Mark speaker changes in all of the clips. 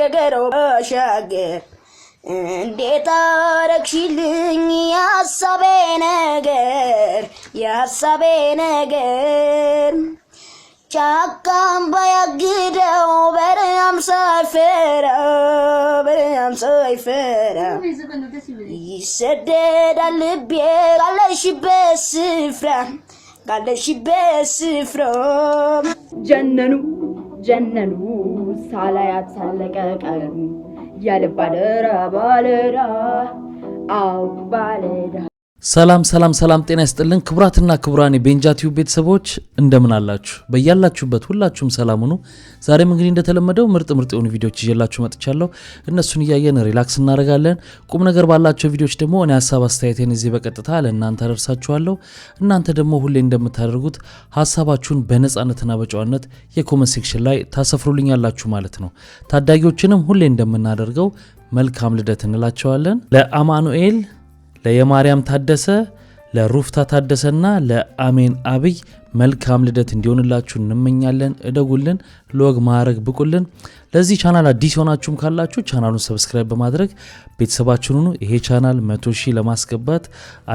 Speaker 1: ነገር ባሻገር እንዴት አረግሽልኝ ያሳቤ ነገር ጫካም ባያግደው በረሃም ሳይፈራ ይሰደዳል ልቤ ካለሽበት ስፍራ
Speaker 2: ጀነኑ ሳላያት ሳለቀቀን ያለባደራ ባለዳ አው ባለዳ
Speaker 3: ሰላም ጤና ይስጥልን ክቡራትና ክቡራን የቤንጃ ቲዩብ ቤተሰቦች እንደምን አላችሁ በእያላችሁበት ሁላችሁም ሰላም ሁኑ። ዛሬም እንግዲህ እንደተለመደው ምርጥ የሆኑ ቪዲዮዎች ይዤላችሁ መጥቻለሁ። እነሱን እያየን ሪላክስ እናደርጋለን። ቁም ነገር ባላቸው ቪዲዮዎች ደግሞ እኔ ሐሳብ አስተያየቴን እዚህ በቀጥታ ለእናንተ አደርሳችኋለሁ። እናንተ ደግሞ ሁሌ እንደምታደርጉት ሐሳባችሁን በነጻነትና በጨዋነት የኮሜንት ሴክሽን ላይ ታሰፍሩልኛላችሁ ማለት ነው። ታዳጊዎችንም ሁሌ እንደምናደርገው መልካም ልደት እንላቸዋለን። ለአማኑኤል ለየማርያም ታደሰ ለሩፍታ ታደሰና ለአሜን አብይ መልካም ልደት እንዲሆንላችሁ እንመኛለን። እደጉልን፣ ለወግ ማዕረግ ብቁልን። ለዚህ ቻናል አዲስ ሆናችሁም ካላችሁ ቻናሉን ሰብስክራይብ በማድረግ ቤተሰባችሁን ሁኑ። ይሄ ቻናል 100,000 ለማስገባት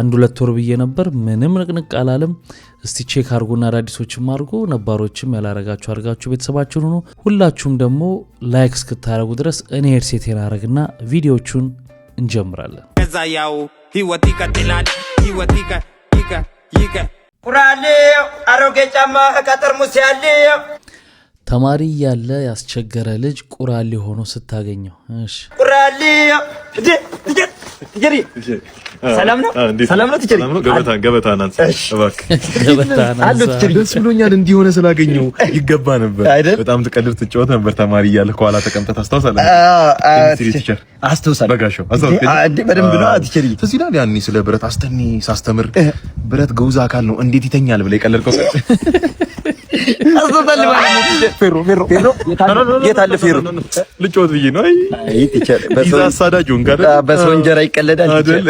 Speaker 3: 1-2 ወር ብዬ ነበር፣ ምንም ንቅንቅ አላለም። እስቲ ቼክ አድርጉና አዳዲሶችም አድርጉ፣ ነባሮችም ያላረጋችሁ አድርጋችሁ ቤተሰባችሁን ሁኑ። ሁላችሁም ደግሞ ላይክ እስክታረጉ ድረስ እኔ ሄድሴቴን አረግና ቪዲዮቹን እንጀምራለን።
Speaker 4: ከዛያው ህይወት ይቀጥላል።
Speaker 5: ቁራሌ አሮጌ ጫማ ከጠርሙስ ያለ
Speaker 3: ተማሪ ያለ ያስቸገረ ልጅ ቁራሌ ሆኖ ስታገኘው እሺ
Speaker 5: ቁራሌ ትጀሪ ሰላም ነው ትጀሪ
Speaker 6: ገበታ ናንስ እባክህ ደስ ብሎኛል እንዲሆነ ስላገኘው ይገባ ነበር። በጣም ትቀልድ ትጫወት ነበር ተማሪ ያለ ከኋላ ተቀምጠህ ታስታውሳለህ? ቲቸር
Speaker 5: አስታውሳለሁ።
Speaker 6: በጋሻው
Speaker 5: አንዴ በደንብ ነው ትጀሪ
Speaker 6: ትዝ ይላል ያኔ ስለ ብረት አስተኒ ሳስተምር ብረት ገውዛ አካል ነው እንዴት ይተኛል ብለህ የቀለድከው
Speaker 5: አስታውሳለሁ ማለት ነው። ፌሮ የታለ ፌሮ
Speaker 6: ልጫወት ብዬ ነው። አይ ቲቸር በሳዳጁን ጋር
Speaker 5: በሰው እንጀራ ይቀለዳል ቲቸር።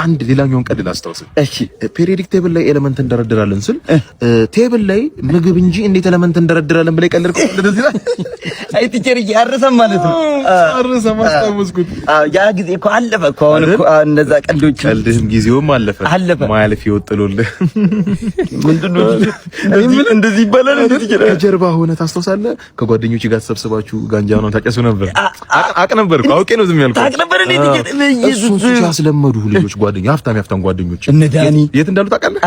Speaker 6: አንድ ሌላኛውን ቀልድ አስታውስ።
Speaker 5: እሺ
Speaker 6: ፔሪዮዲክ ቴብል ላይ ኤሌመንት እንደረደራለን ስል ቴብል ላይ ምግብ እንጂ እንዴት ኤሌመንት እንደረደራለን ብለህ የቀለድከው እንደዚህ ነው።
Speaker 5: አይ ቲቸር ያረሰም ማለት ነው።
Speaker 6: አረሰም አስታውስኩት።
Speaker 5: ያ ጊዜ እኮ አለፈ እኮ አሁን እኮ እነዛ ቀልድህም
Speaker 6: ጊዜውም አለፈ ማያልፍ ይወጥሉልህ።
Speaker 5: ምንድነው እንደዚህ ይባላል? ቲቸር
Speaker 6: ከጀርባ ሆነ ታስታውሳለህ? ከጓደኞች ጋር ተሰብስባችሁ ጋንጃ ነው ታጨሱ ነበር። አቅ ነበር እኮ አውቄ ነው ዝም ያልኩት።
Speaker 5: አቅ ነበር እንዴ ቲቸር?
Speaker 6: ኢየሱስ ያስለመዱ ልጆች ጓደኛ ሀብታም ጓደኞች
Speaker 5: እነ ዳኒ
Speaker 6: የት እንዳሉ ታውቃለህ?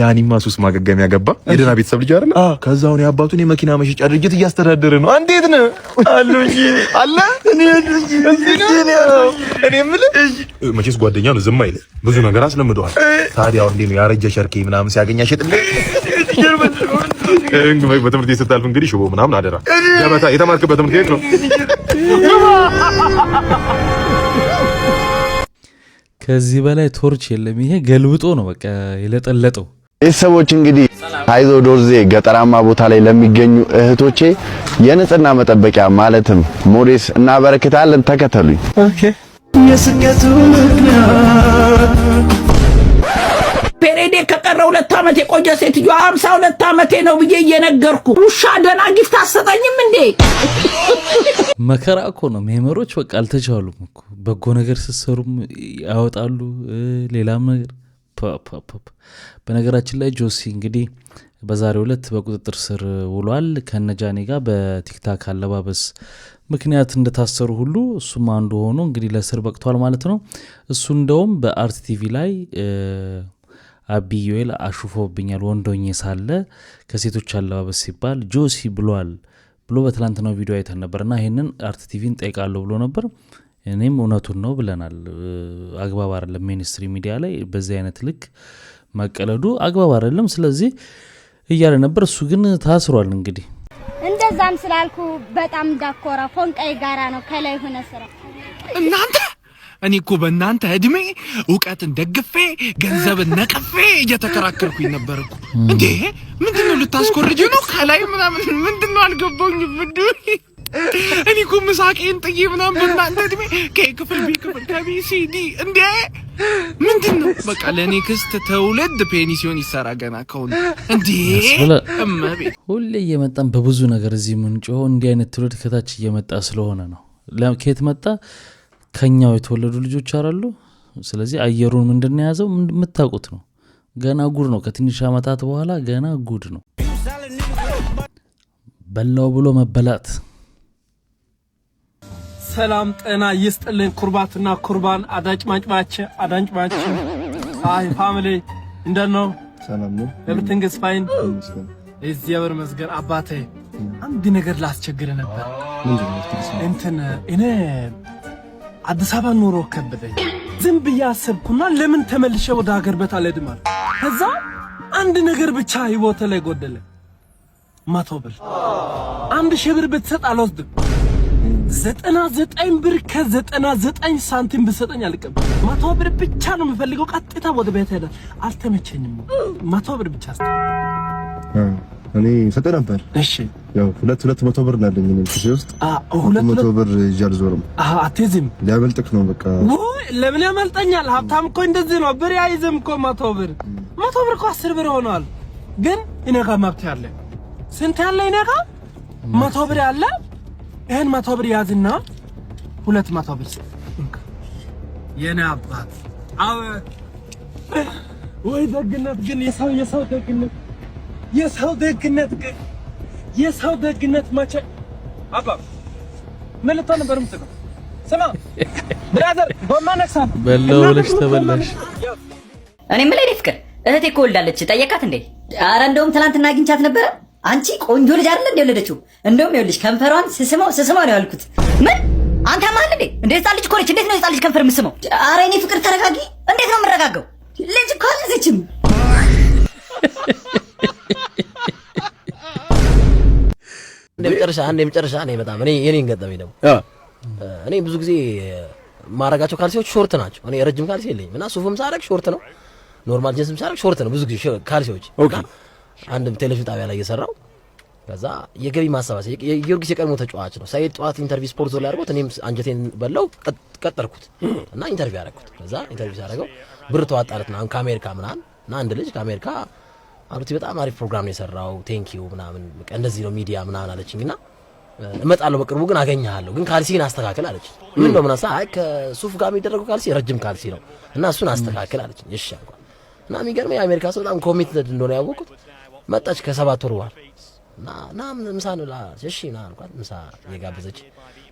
Speaker 6: ዳኒማ ሱስ ማገገሚያ ገባ። የደና ቤተሰብ ልጅ አይደል? ከዛው ነው አባቱን የመኪና መሸጫ ድርጅት እያስተዳደረ ነው። እንዴት ነው
Speaker 5: አሉ እንጂ አለ እኔ የምልህ
Speaker 6: መቼስ ጓደኛ ነው ዝም አይልም። ብዙ ነገር አስለምደዋል። ታዲያ እንዴ ነው ያረጀ ሸርኬ ምናምን ሲያገኝ አይሸጥልህ? በትምህርት ቤት ስታልፍ እንግዲህ ሽቦ ምናምን አደራ። ገበታ የተማርክበት ትምህርት ቤት ነው።
Speaker 3: ከዚህ በላይ ቶርች የለም። ይሄ ገልብጦ ነው በቃ የለጠለጠው።
Speaker 7: ቤተሰቦች እንግዲህ ሃይዞ ዶርዜ ገጠራማ ቦታ ላይ ለሚገኙ እህቶቼ የንጽህና መጠበቂያ ማለትም ሞዴስ እናበረክታለን። ተከተሉኝ።
Speaker 5: ኦኬ የስኬቱ ምክንያት ፔሬዴ ከቀረ 2 ዓመት የቆየ ሴትዮ 52 ዓመቴ ነው ብዬ እየነገርኩ ውሻ ደና ጊፍት አሰጠኝም እንዴ?
Speaker 3: መከራ እኮ ነው። ሜመሮች በቃ አልተቻሉም እኮ በጎ ነገር ሲሰሩም ያወጣሉ ሌላም ነገር በነገራችን ላይ ጆሲ እንግዲህ በዛሬው ዕለት በቁጥጥር ስር ውሏል ከነጃኔ ጋር በቲክታክ አለባበስ ምክንያት እንደታሰሩ ሁሉ እሱም አንዱ ሆኖ እንግዲህ ለስር በቅቷል ማለት ነው። እሱ እንደውም በአርት ቲቪ ላይ አቢዩኤል አሹፎብኛል ወንዶኜ ሳለ ከሴቶች አለባበስ ሲባል ጆሲ ብሏል ብሎ በትላንትናው ቪዲዮ አይተን ነበርና ይሄንን አርት ቲቪን ጠይቃለሁ ብሎ ነበር። እኔም እውነቱን ነው ብለናል። አግባብ አይደለም ሜንስትሪ ሚዲያ ላይ በዚህ አይነት ልክ መቀለዱ አግባብ አይደለም። ስለዚህ እያለ ነበር። እሱ ግን ታስሯል። እንግዲህ
Speaker 8: እንደዛም ስላልኩ በጣም ዳኮራ ፎንቃይ ጋራ ነው ከላይ ሆነ ስራ
Speaker 4: እናንተ እኔ እኮ በእናንተ እድሜ ዕውቀትን ደግፌ ገንዘብን ነቅፌ እየተከራከርኩኝ ነበር እኮ። እንዴ ምንድነው ልታስኮርጂ ነው? ከላይ ምናምን ምንድነው አልገባኝም። እኔ እኮ ምሳቄን ጥዬ ምናምን በእናንተ እድሜ ከክፍል ቢ ክፍል ከቢሲዲ እንዴ ምንድነው? በቃ ለኔክስት ትውልድ ፔኒሲዮን ይሰራ ገና ከሆነ እንዴ እመቤ
Speaker 3: ሁሌ እየመጣን በብዙ ነገር እዚህ ምንጮህ እንዲህ አይነት ትውልድ ከታች እየመጣ ስለሆነ ነው። ለከየት መጣ? ከኛው የተወለዱ ልጆች አራሉ። ስለዚህ አየሩን ምንድነው ያዘው የምታውቁት ነው። ገና ጉድ ነው። ከትንሽ አመታት በኋላ ገና ጉድ ነው። በላው ብሎ መበላት።
Speaker 9: ሰላም ጤና ይስጥልን። ኩርባትና ኩርባን አዳጭ ማጭማች አይ ፋሚሊ እንደነው? ሰላም ነው። ኤቭሪቲንግ ኢዝ ፋይን። እግዚአብሔር ይመስገን። አባቴ አንድ ነገር ላስቸግር ነበር። እንትን እኔ አዲስ አበባ ኑሮ ከበደኝ። ዝም ብዬ አሰብኩና ለምን ተመልሼ ወደ ሀገር ቤት አልሄድም አልኩ። ከዛ አንድ ነገር ብቻ ህይወቴ ላይ ጎደለ። 100 ብር 1000 ብር ብትሰጥ አልወስድም። 99 ብር ከ99 ሳንቲም ብትሰጠኝ አልቀበል። 100 ብር ብቻ ነው የምፈልገው። ቀጥታ ወደ ቤት ሄደ። አልተመቸኝም። 100 ብር ብቻ አስተ
Speaker 6: እኔ ሰጠ ነበር።
Speaker 9: እሺ
Speaker 6: ያው 200 ብር ናለኝ እኔ እዚህ ውስጥ 200 ብር ይጃል ዞርም አትይዝም። ሊያመልጥክ ነው በቃ።
Speaker 9: ወይ ለምን ያመልጠኛል? ሀብታም እኮ እንደዚህ ነው። ብር ያይዝም እኮ 100 ብር እኮ 10 ብር ሆኗል። ግን እኔ ጋር መብት ያለ ስንት ያለ እኔ ጋር 100 ብር ያለ። ይሄን 100 ብር ያዝና 200 ብር የኔ አባት። አዎ ወይ ደግነት ግን የሰው ደግነት መቼ አባ መልቶ ነበር ምትለው። ስማ ብራዘር ጎማ ነክሳ
Speaker 3: በላው ብለሽ ተበላሽ።
Speaker 10: እኔ ምን ላይ ፍቅር እህቴ እኮ ወልዳለች። ጠየቃት እንዴ? ኧረ እንደውም ትናንትና አግኝቻት ነበረ። አንቺ ቆንጆ ልጅ አይደል እንዴ ወለደችው? እንደውም ይኸውልሽ ከንፈሯን ስስመው ነው ያልኩት። ምን አንተ ማን እንዴ? እንዴት ጻልጅ እኮ ነች። እንዴት ነው የጻልጅ ከንፈር የምስመው? ኧረ እኔ ፍቅር ተረጋጊ። እንዴት ነው የምረጋጋው? ልጅ እኮ አልያዘችም።
Speaker 11: እንደመጨረሻ እኔ በጣም የኔን ገጠመኝ ደግሞ እኔ ብዙ ጊዜ ማረጋቸው ካልሲዎች ሾርት ናቸው። እኔ ረጅም ካልሲ የለኝም እና ሱፍም ሳረግ ሾርት ነው፣ ኖርማል ጂንስም ሳረግ ሾርት ነው ብዙ ጊዜ ካልሲዎች። አንድ ቴሌቪዥን ጣቢያ ላይ እየሰራው ከዛ የገቢ ማሰባሰብ የጊዮርጊስ የቀድሞ ተጫዋች ነው ሳይድ ጠዋት ኢንተርቪው ስፖርት ዞን ላይ አድርጎት እኔም አንጀቴን በላው ቀጠርኩት እና ኢንተርቪው ያደረኩት። ከዛ ኢንተርቪው ሲያደርገው ብር ተዋጣለት ነው ከአሜሪካ ምናምን እና አንድ ልጅ ከአሜሪካ አሉት በጣም አሪፍ ፕሮግራም ነው የሰራው ቴንኪዩ ምናምን በቃ እንደዚህ ነው ሚዲያ ምናምን አለችኝና እመጣለሁ በቅርቡ ግን አገኛለሁ ግን ካልሲን አስተካክል አለች። ምን ነው ምናሳ አይ ከሱፍ ጋር የሚደረገው ካልሲ ረጅም ካልሲ ነው እና እሱን አስተካክል አለች። እሺ አልኳት እና የሚገርመው የአሜሪካ ሰው በጣም ኮሚትድ እንደሆነ ያወቁት መጣች ከ7 ወር በኋላ እና ምሳ ነው ላች። እሺ ና አልኳት። ምሳ የጋበዘች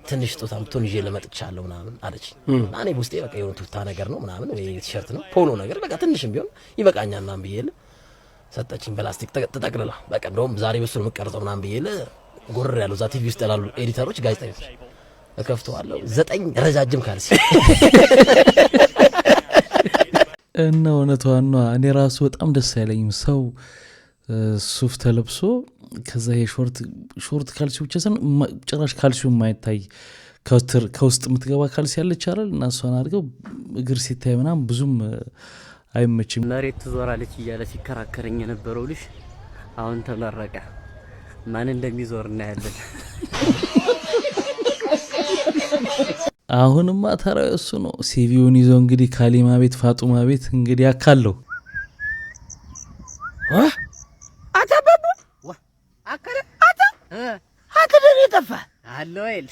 Speaker 11: ትንሽ ስጦታም ቶን ይዤ ለመጥቻለሁ ምናምን አለች እና እኔ ውስጤ በቃ የሆነ ቱታ ነገር ነው ምናምን ወይ ቲሸርት ነው ፖሎ ነገር በቃ ትንሽም ቢሆን ይበቃኛል ምናምን ብዬለ ሰጠችኝ። በላስቲክ ተጠቅልላ በቃ እንደውም ዛሬ በሱ ነው የምቀርጸው ምናምን ብዬለ ጎር ያለው ዛ ቲቪ ውስጥ ያሉ ኤዲተሮች ጋዜጠኞች እከፍተዋለሁ 9 ረጃጅም ካልሲ
Speaker 3: እና እውነቷን ነው። እኔ ራሱ በጣም ደስ አይለኝም ሰው ሱፍ ተለብሶ ከዛ የሾርት ካልሲ ብቻ ሰን ጭራሽ ካልሲው የማይታይ ከውስጥ የምትገባ ካልሲ ያለች አይደል እና እሷን አድርገው እግር ሲታይ ምናምን ብዙም አይመችም።
Speaker 12: መሬት ትዞራለች እያለ ሲከራከረኝ የነበረው ልጅ አሁን ተመረቀ። ማን እንደሚዞር እናያለን።
Speaker 3: አሁንማ ተራው እሱ ነው። ሲቪውን ይዞ እንግዲህ ካሊማ ቤት ፋጡማ ቤት እንግዲህ ያካለው
Speaker 12: አታባቡ አከረ አታ ደሬ ተፋ አሎይል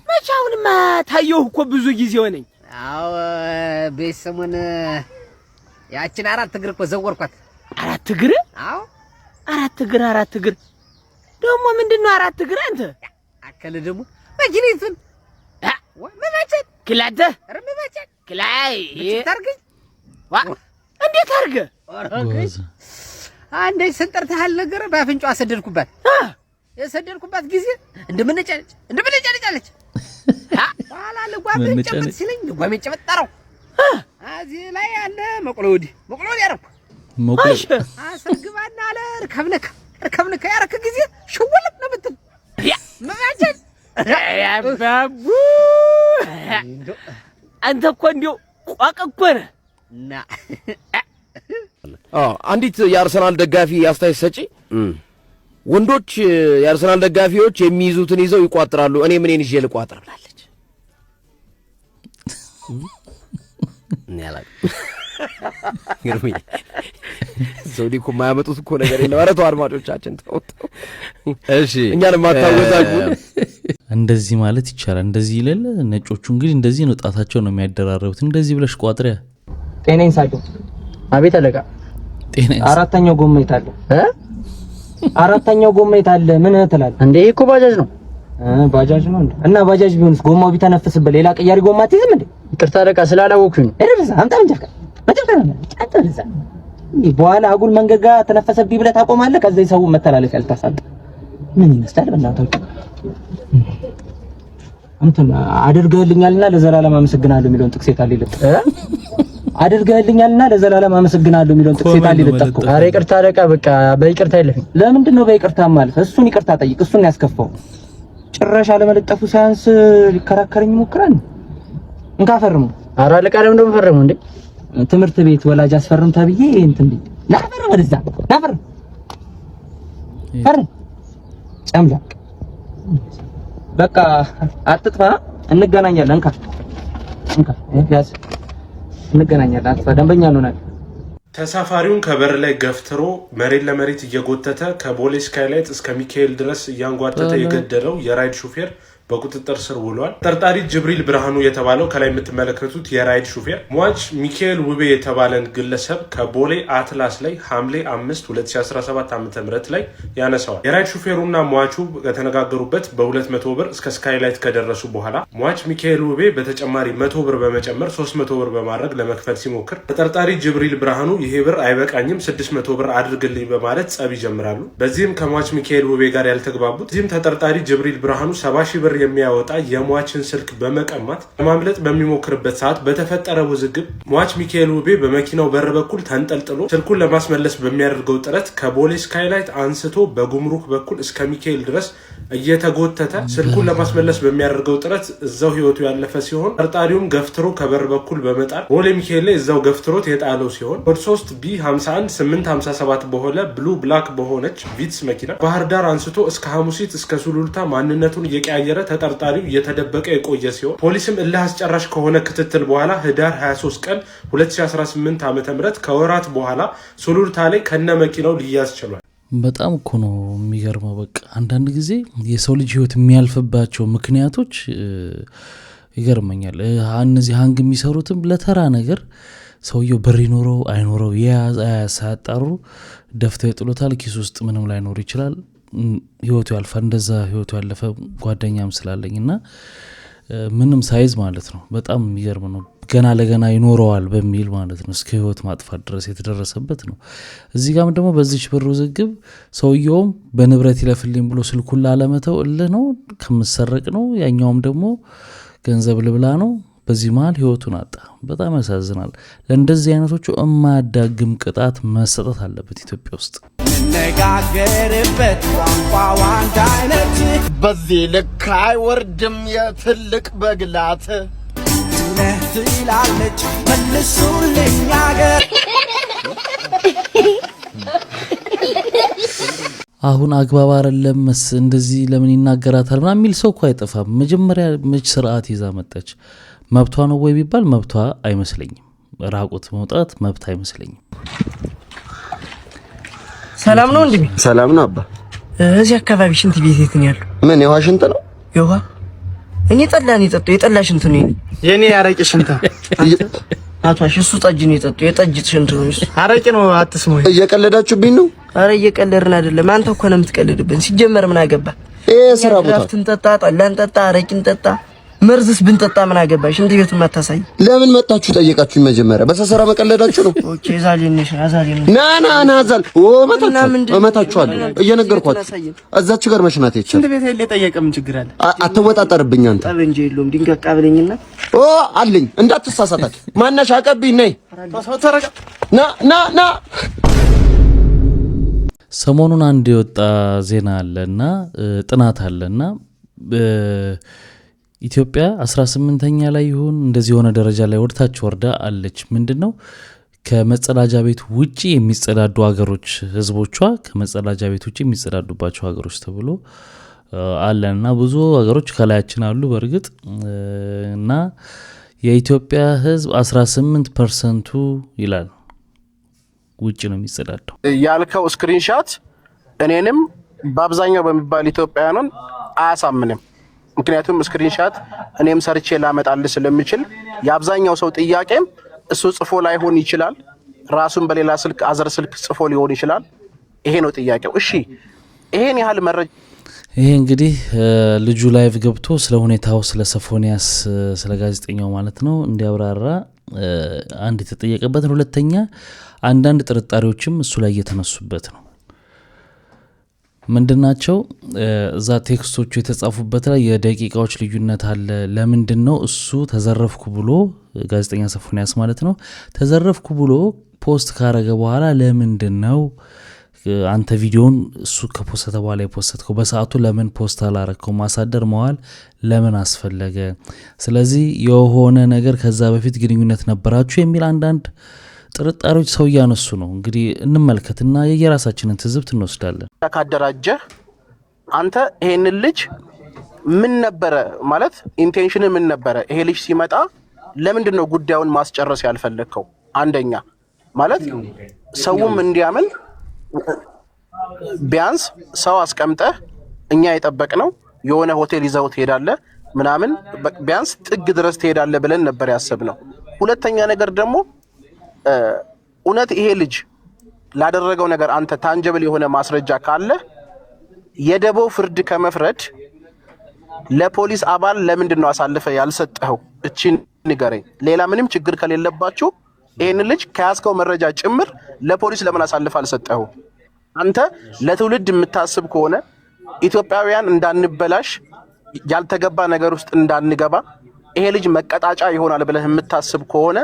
Speaker 9: መቻውንማ ታየሁ እኮ ብዙ ጊዜ ሆነኝ።
Speaker 12: አዎ በሰሙን ያችን 4 እግር እኮ ዘወርኳት።
Speaker 9: 4 እግር?
Speaker 12: አዎ
Speaker 9: 4 እግር ደግሞ ምንድነው 4 እግር? አንተ
Speaker 12: አከለ ደግሞ መኪኒቱን መማቸት
Speaker 9: ክላተ
Speaker 12: ረመማቸት
Speaker 9: ክላይ
Speaker 12: ታርገኝ
Speaker 9: እንዴት አርገ
Speaker 12: አረገኝ አንዴ ስንጠርታል ነገር ባፍንጫው አሰደድኩባት። የሰደድኩባት ጊዜ እንደምንጨልጭ አለች። ኋላ ለጓመን ጨምጥ ሲለኝ ለጓመን ጨምጥ ጠራው። እዚህ ላይ ያለ መቆሎዲ ያረኩ
Speaker 3: መቆሎዲ
Speaker 12: አሰግባና አለ ርከብነካ ያረከ ጊዜ ሽወለት ነው ብትል ያ ማጃጅ
Speaker 9: ያ ባቡ አንተ እኮ እንዲው ቋቀቆረ
Speaker 13: አንዲት የአርሰናል ደጋፊ አስተያየት ሰጪ
Speaker 11: ወንዶች የአርሰናል ደጋፊዎች የሚይዙትን ይዘው ይቋጥራሉ፣ እኔ ምንን ይዤ ልቋጥር ብላለች። ነላቅ ግርሚ ዞዲ እኮ ማያመጡት እኮ ነገር የለም። ኧረ ተው አድማጮቻችን ተው። እሺ እኛን ማታወዛጉ
Speaker 3: እንደዚህ ማለት ይቻላል። እንደዚህ ይለለ ነጮቹ እንግዲህ እንደዚህ ነው ጣታቸው ነው የሚያደራረቡት። እንደዚህ ብለሽ ቋጥሪያ
Speaker 13: ጤናዬን ሳይዶ አቤት አለቃ
Speaker 3: ጤናዬን
Speaker 13: አራተኛው ጎማ የታለ አራተኛው ጎማ የታለ ምን ትላለህ እንዴ? እኮ ባጃጅ ነው ባጃጅ ነው እንዴ? እና ባጃጅ ቢሆንስ ጎማው ቢተነፍስበት ሌላ ቀያሪ ጎማ አትይዝም እንዴ? ይቅርታ አለቃ ስላላወኩኝ እረዛ አምጣ እንጀካ መጀመሪያ በኋላ አጉል መንገድ ጋር ተነፈሰብኝ ብለህ ታቆማለህ። ከዛ ይሰው መተላለፍ ያልታሳጥ ምን ይመስላል? በእናታችሁ አንተም አድርገህልኛልና ለዘላለም አመሰግናለሁ የሚለውን ጥቅስ ታል ይልጥ አድርገህልኛልና ለዘላለም አመሰግናለሁ የሚለውን ጥቅስ ታል ይልጥኩ። ኧረ ይቅርታ አለቃ በቃ በይቅርታ አይለፍኝ። ለምንድን ነው በይቅርታ ማለት? እሱን ይቅርታ ጠይቅ። እሱን ያስከፋው ጭራሽ አለመለጠፉ ሳያንስ ሊከራከረኝ ይሞክራል። እንካፈርሙ። ኧረ አለቃ ለምን ነው ፈረሙ እንዴ? ትምህርት ቤት ወላጅ አስፈርም ተብዬ እንትን ቢል ናፈር ወደዛ ናፈር ፈር ጨምላ በቃ አትጥፋ፣ እንገናኛለን። እንካ ያዝ፣ እንገናኛለን። አትጥፋ፣ ደንበኛ ነው።
Speaker 14: ተሳፋሪውን ከበር ላይ ገፍትሮ መሬት ለመሬት እየጎተተ ከቦሌ ስካይላይት እስከ ሚካኤል ድረስ እያንጓተተ የገደለው የራይድ ሹፌር በቁጥጥር ስር ውሏል። ተጠርጣሪ ጅብሪል ብርሃኑ የተባለው ከላይ የምትመለከቱት የራይድ ሹፌር ሟች ሚካኤል ውቤ የተባለን ግለሰብ ከቦሌ አትላስ ላይ ሐምሌ 5 2017 ዓ.ም ላይ ያነሳዋል። የራይድ ሹፌሩና ሟቹ ከተነጋገሩበት በ200 ብር እስከ ስካይላይት ከደረሱ በኋላ ሟች ሚካኤል ውቤ በተጨማሪ 100 ብር በመጨመር 300 ብር በማድረግ ለመክፈል ሲሞክር ተጠርጣሪ ጅብሪል ብርሃኑ ይሄ ብር አይበቃኝም 600 ብር አድርግልኝ በማለት ጸብ ይጀምራሉ። በዚህም ከሟች ሚካኤል ውቤ ጋር ያልተግባቡት እዚህም ተጠርጣሪ ጅብሪል ብርሃኑ 70 ሺህ ብር የሚያወጣ የሟችን ስልክ በመቀማት ለማምለጥ በሚሞክርበት ሰዓት በተፈጠረ ውዝግብ ሟች ሚካኤል ውቤ በመኪናው በር በኩል ተንጠልጥሎ ስልኩን ለማስመለስ በሚያደርገው ጥረት ከቦሌ ስካይላይት አንስቶ በጉምሩክ በኩል እስከ ሚካኤል ድረስ እየተጎተተ ስልኩን ለማስመለስ በሚያደርገው ጥረት እዛው ህይወቱ ያለፈ ሲሆን ተጠርጣሪውም ገፍትሮ ከበር በኩል በመጣል ቦሌ ሚካኤል ላይ እዛው ገፍትሮት የጣለው ሲሆን ኮድ 3 B51857 በሆነ ብሉ ብላክ በሆነች ቪትስ መኪና ባህር ዳር አንስቶ እስከ ሐሙሲት እስከ ሱሉልታ ማንነቱን እየቀያየረ ተጠርጣሪው እየተደበቀ የቆየ ሲሆን ፖሊስም እልህ አስጨራሽ ከሆነ ክትትል በኋላ ህዳር 23 ቀን 2018 ዓ.ም ከወራት በኋላ ሱሉልታ ላይ ከነ መኪናው ሊያዝ ችሏል።
Speaker 3: በጣም እኮ ነው የሚገርመው። በቃ አንዳንድ ጊዜ የሰው ልጅ ህይወት የሚያልፍባቸው ምክንያቶች ይገርመኛል። እነዚህ ሀንግ የሚሰሩትም ለተራ ነገር ሰውየው ብር ይኖረው አይኖረው ሳያጣሩ ደፍተው ይጥሉታል። ኪስ ውስጥ ምንም ላይኖር ይችላል። ህይወቱ ያልፋል። እንደዛ ህይወቱ ያለፈ ጓደኛም ስላለኝ እና ምንም ሳይዝ ማለት ነው። በጣም የሚገርም ነው። ገና ለገና ይኖረዋል በሚል ማለት ነው እስከ ህይወት ማጥፋት ድረስ የተደረሰበት ነው። እዚህ ጋም ደግሞ በዚች ብር ውዝግብ ሰውየውም በንብረት ይለፍልኝ ብሎ ስልኩን ላለመተው እልህ ነው፣ ከምሰረቅ ነው። ያኛውም ደግሞ ገንዘብ ልብላ ነው። በዚህ መሀል ህይወቱን አጣ። በጣም ያሳዝናል። ለእንደዚህ አይነቶቹ የማያዳግም ቅጣት መሰጠት አለበት ኢትዮጵያ ውስጥ።
Speaker 15: ነጋገርበት ቋንቋ አንድ አይነት በዚህ ልክ አይወርድም የትልቅ በግላት ትላለች መልሱልኝ አገር።
Speaker 3: አሁን አግባብ አይደለም እንደዚህ ለምን ይናገራታል ምናምን የሚል ሰው እኮ አይጠፋም። መጀመሪያ መች ስርዓት ይዛ መጣች? መብቷ ነው ወይ ቢባል መብቷ አይመስለኝም። ራቁት መውጣት መብት አይመስለኝም።
Speaker 13: ሰላም ነው እንዴ?
Speaker 7: ሰላም ነው አባ።
Speaker 13: እዚህ አካባቢ ሽንት ቤት የት ነው ያለው?
Speaker 7: ምን የውሃ ሽንት ነው?
Speaker 13: የውሃ እኔ ጠላን የጠጣው የጠላ ሽንት ነው የኔ ያረቂ ሽንት አቷሽ እሱ ጠጅ ነው የጠጣው የጠጅ ሽንት ነው እሱ አረቂ ነው። አትስሙ።
Speaker 7: እየቀለዳችሁብኝ ነው?
Speaker 13: አረ እየቀለድን አይደለም። አንተ እኮ ነው የምትቀልድብን። ሲጀመር ምን አገባ?
Speaker 7: ስራ ቦታ
Speaker 13: እንጠጣ ጠላን ጠጣ አረቂን ጠጣ መርዝስ ብንጠጣ ምን አገባሽ? እንዴ ቤቱን ማታሳይ
Speaker 7: ለምን መጣችሁ? ጠየቃችሁኝ። መጀመሪያ በሰሰራ መቀለዳችሁ ነው።
Speaker 13: ኦኬ ዛሊንሽ አዛሊን
Speaker 7: ና ዛል እመታችኋለሁ እየነገርኳችሁ። እዛች ጋር መሽናት ይቻላል።
Speaker 13: እንዴ ቤት ላይ ጠየቀ ምን ችግር አለ?
Speaker 7: አትወጣጠርብኝ አንተ።
Speaker 13: ጠብ እንጂ የለውም ድንጋቃ ብለኝና
Speaker 7: አለኝ እንዳትሳሳታች። ማነሽ አቀብኝ ነይ ና
Speaker 3: ሰሞኑን አንድ የወጣ ዜና አለና ጥናት አለና ኢትዮጵያ 18ኛ ላይ ይሁን እንደዚህ የሆነ ደረጃ ላይ ወርታች ወርዳ አለች። ምንድነው ከመጸዳጃ ቤት ውጪ የሚጸዳዱ ሀገሮች ህዝቦቿ ከመጸዳጃ ቤት ውጪ የሚጸዳዱባቸው ሀገሮች ተብሎ አለና ብዙ ሀገሮች ከላያችን አሉ በርግጥ እና የኢትዮጵያ ህዝብ 18% ይላል ውጪ ነው የሚጸዳዳው።
Speaker 16: ያልከው ስክሪንሾት እኔንም በአብዛኛው በሚባል ኢትዮጵያውያን አያሳምንም። ምክንያቱም ስክሪንሾት እኔም ሰርቼ ላመጣልህ ስለምችል የአብዛኛው ሰው ጥያቄም እሱ ጽፎ ላይሆን ይችላል፣ ራሱን በሌላ ስልክ አዘር ስልክ ጽፎ ሊሆን ይችላል። ይሄ ነው ጥያቄው። እሺ ይሄን ያህል መረጃ
Speaker 3: ይሄ እንግዲህ ልጁ ላይቭ ገብቶ ስለ ሁኔታው ስለ ሶፎንያስ ስለ ጋዜጠኛው ማለት ነው እንዲያብራራ አንድ የተጠየቀበት፣ ሁለተኛ አንዳንድ ጥርጣሬዎችም እሱ ላይ እየተነሱበት ነው። ምንድናቸው? እዛ ቴክስቶቹ የተጻፉበት ላይ የደቂቃዎች ልዩነት አለ። ለምንድነው እሱ ተዘረፍኩ ብሎ ጋዜጠኛ ሶፎንያስ ማለት ነው ተዘረፍኩ ብሎ ፖስት ካረገ በኋላ ለምንድነው አንተ ቪዲዮን እሱ ከፖስተ በኋላ የፖስተው በሰዓቱ ለምን ፖስት አላረከው? ማሳደር መዋል ለምን አስፈለገ? ስለዚህ የሆነ ነገር ከዛ በፊት ግንኙነት ነበራችሁ የሚል አንዳንድ ጥርጣሬዎች ሰው ያነሱ ነው። እንግዲህ እንመልከትና የየራሳችንን ትዝብት እንወስዳለን።
Speaker 16: ካደራጀህ አንተ ይሄንን ልጅ ምን ነበረ ማለት ኢንቴንሽን ምን ነበረ? ይሄ ልጅ ሲመጣ ለምንድነው ጉዳዩን ማስጨረስ ያልፈለከው? አንደኛ ማለት ሰውም እንዲያምን ቢያንስ ሰው አስቀምጠህ እኛ የጠበቅነው የሆነ ሆቴል ይዘው ትሄዳለህ ምናምን ቢያንስ ጥግ ድረስ ትሄዳለህ ብለን ነበር ያሰብነው። ሁለተኛ ነገር ደግሞ እውነት ይሄ ልጅ ላደረገው ነገር አንተ ታንጀብል የሆነ ማስረጃ ካለ የደቦ ፍርድ ከመፍረድ ለፖሊስ አባል ለምንድነው አሳልፈ ያልሰጠው? እቺን ንገረኝ። ሌላ ምንም ችግር ከሌለባችሁ ይሄን ልጅ ከያዝከው መረጃ ጭምር ለፖሊስ ለምን አሳልፈ አልሰጠው? አንተ ለትውልድ የምታስብ ከሆነ ኢትዮጵያውያን እንዳንበላሽ ያልተገባ ነገር ውስጥ እንዳንገባ ይሄ ልጅ መቀጣጫ ይሆናል ብለህ የምታስብ ከሆነ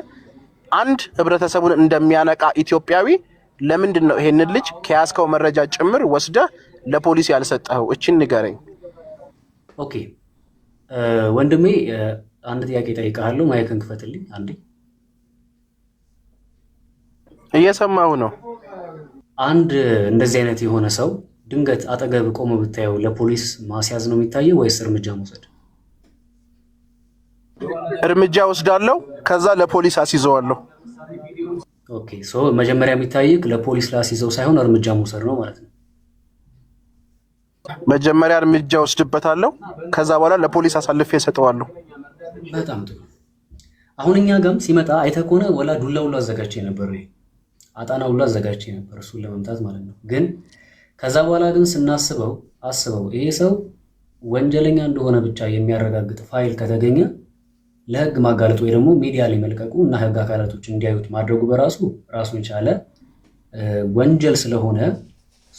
Speaker 16: አንድ ህብረተሰቡን እንደሚያነቃ ኢትዮጵያዊ ለምንድነው ይሄን ልጅ ከያዝከው መረጃ ጭምር ወስደህ ለፖሊስ ያልሰጠው? እቺን ንገረኝ።
Speaker 12: ኦኬ ወንድሜ አንድ ጥያቄ ጠይቃለሁ። ማይክን ክፈትልኝ አንዴ።
Speaker 16: እየሰማው ነው።
Speaker 12: አንድ እንደዚህ አይነት የሆነ ሰው ድንገት አጠገብ ቆሞ ብታየው ለፖሊስ ማስያዝ ነው የሚታየው ወይስ እርምጃ መውሰድ?
Speaker 16: እርምጃ ወስዳለሁ፣ ከዛ ለፖሊስ አስይዘዋለሁ።
Speaker 12: ኦኬ ሶ መጀመሪያ የሚታየው ለፖሊስ ላስይዘው ሳይሆን እርምጃ መውሰድ ነው ማለት ነው።
Speaker 16: መጀመሪያ እርምጃ ወስድበታለሁ፣ ከዛ በኋላ ለፖሊስ አሳልፌ እሰጠዋለሁ።
Speaker 12: በጣም ጥሩ። አሁን እኛ ጋም ሲመጣ አይተህ ከሆነ ወላ ዱላ ሁሉ አዘጋጅቼ ነበር፣ አጣና ሁሉ አዘጋጅቼ ነበር እሱን ለመምታት ማለት ነው። ግን ከዛ በኋላ ግን ስናስበው አስበው ይሄ ሰው ወንጀለኛ እንደሆነ ብቻ የሚያረጋግጥ ፋይል ከተገኘ ለህግ ማጋለጥ ወይ ደግሞ ሚዲያ ላይ መልቀቁ እና ህግ አካላቶች እንዲያዩት ማድረጉ በራሱ ራሱን ቻለ ወንጀል ስለሆነ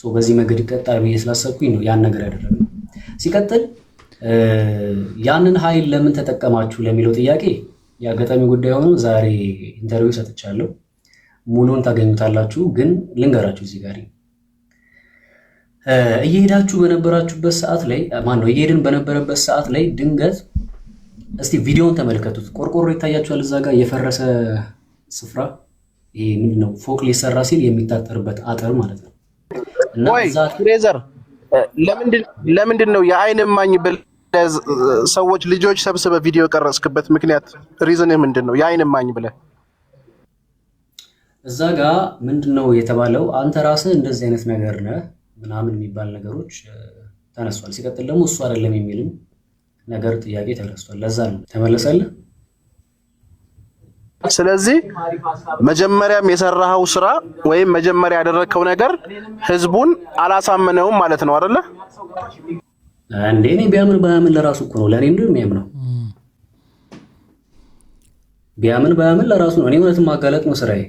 Speaker 12: በዚህ መንገድ ይቀጣል ብዬ ስላሰብኩኝ ነው ያን ነገር ያደረገው። ሲቀጥል ያንን ኃይል ለምን ተጠቀማችሁ ለሚለው ጥያቄ የአጋጣሚ ጉዳይ ሆኖ ዛሬ ኢንተርቪው ሰጥቻለሁ። ሙሉን ታገኙታላችሁ። ግን ልንገራችሁ እዚህ ጋር እየሄዳችሁ በነበራችሁበት ሰዓት ላይ እየሄድን በነበረበት ሰዓት ላይ ድንገት እስቲ ቪዲዮውን ተመልከቱት። ቆርቆሮ ይታያችኋል እዛ ጋር የፈረሰ ስፍራ። ይሄ ምንድነው? ፎቅ ሊሰራ ሲል የሚታጠርበት አጥር ማለት ነው። እና
Speaker 16: እዛ ፍሬዘር ለምንድን ነው የአይን እማኝ ብለህ ሰዎች ልጆች ሰብስበ ቪዲዮ ቀረጽክበት ምክንያት ሪዝን ምንድን ነው? የአይን እማኝ ብለህ
Speaker 12: እዛ ጋር ምንድነው የተባለው? አንተ ራስህ እንደዚህ አይነት ነገር ነህ ምናምን የሚባል ነገሮች ተነስቷል። ሲቀጥል ደግሞ እሱ አይደለም የሚልም ነገር ጥያቄ ተነስቷል። ለዛ ነው ተመለሰልህ።
Speaker 16: ስለዚህ መጀመሪያም የሰራኸው ስራ ወይም መጀመሪያ ያደረከው ነገር ህዝቡን አላሳመነውም ማለት ነው አይደለ?
Speaker 12: እንዴ እኔ ቢያምን ባያምን ለራሱ እኮ ነው። ለኔ እንደው የሚያምነው ቢያምን ባያምን ለራሱ ነው። እኔ እውነትም ማጋለጥ ነው ስራዬ።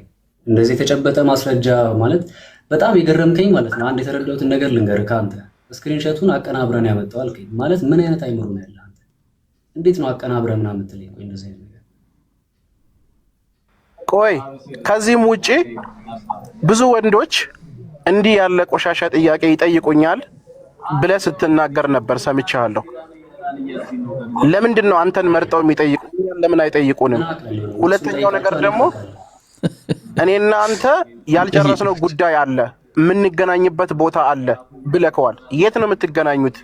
Speaker 12: እንደዚህ የተጨበጠ ማስረጃ ማለት በጣም የገረምከኝ ማለት ነው። አንድ የተረዳሁትን ነገር ልንገርህ። ካንተ ስክሪንሾቱን አቀናብረን ያመጣው አልከኝ ማለት ምን አይነት አይምሮ ነው ያለ አንተ? እንዴት ነው አቀናብረን ምናምን የምትለኝ? ቆይ እንደዚህ አይነት ነገር
Speaker 16: ቆይ ከዚህም ውጪ ብዙ ወንዶች እንዲህ ያለ ቆሻሻ ጥያቄ ይጠይቁኛል ብለህ ስትናገር ነበር ሰምቻለሁ። ለምንድን ነው አንተን መርጠው የሚጠይቁ? ለምን አይጠይቁንም? ሁለተኛው ነገር ደግሞ እኔና አንተ ያልጨረስነው ጉዳይ አለ፣ የምንገናኝበት ቦታ አለ ብለከዋል። የት ነው የምትገናኙት?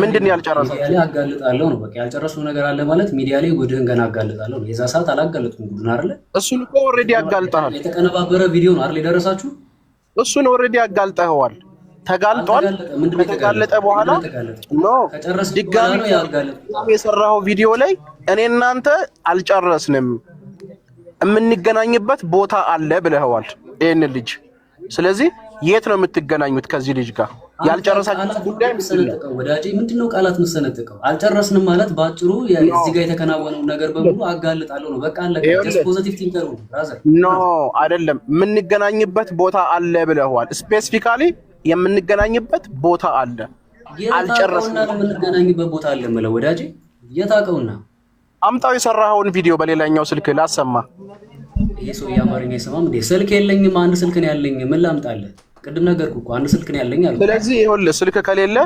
Speaker 16: ምንድን ያልጨረሰው?
Speaker 12: ሚዲያ ላይ አጋልጣለሁ ነው በቃ። ያልጨረስነው ነገር አለ ማለት ሚዲያ ላይ ጉድህን ገና አጋልጣለሁ ነው። የዛ ሰዓት አላጋለጥኩም ጉድን አይደለ?
Speaker 16: እሱን እኮ ኦልሬዲ አጋልጠሃል።
Speaker 12: የተቀነባበረ ቪዲዮ ነው አይደል የደረሳችሁ?
Speaker 16: እሱን ኦልሬዲ አጋልጠኸዋል። ተጋልጧል። ከተጋለጠ በኋላ ኖ ድጋሚ የሰራው ቪዲዮ ላይ እኔ እናንተ አልጨረስንም የምንገናኝበት ቦታ አለ ብለኸዋል ይሄን ልጅ። ስለዚህ የት ነው የምትገናኙት ከዚህ ልጅ ጋር? ያልጨረሳችሁት ጉዳይ
Speaker 12: ወዳጄ ምንድነው ቃላት መሰነጥቀው? አልጨረስንም ማለት ባጭሩ እዚህ ጋር የተከናወነው ነገር በሙሉ አጋልጣለሁ ነው በቃ አለቀ። ጀስት ፖዚቲቭ ቲንከር ነው ብራዘር።
Speaker 16: ኖ አይደለም፣ የምንገናኝበት ቦታ አለ ብለኸዋል። ስፔሲፊካሊ የምንገናኝበት ቦታ አለ።
Speaker 12: አልጨረስንም የምንገናኝበት ቦታ አለ ማለት ወዳጄ የታቀውና
Speaker 16: አምጣው የሰራኸውን ቪዲዮ በሌላኛው ስልክ ላሰማ።
Speaker 12: ይሄ ሰው የአማርኛ ይሰማም እንዴ? ስልክ የለኝም፣ አንድ ስልክ ነው ያለኝ። ምን ላምጣልህ? ቅድም ነገርኩህ እኮ አንድ ስልክ ነው ያለኝ አልኩ።
Speaker 16: ስለዚህ ይኸውልህ ስልክ ከሌለ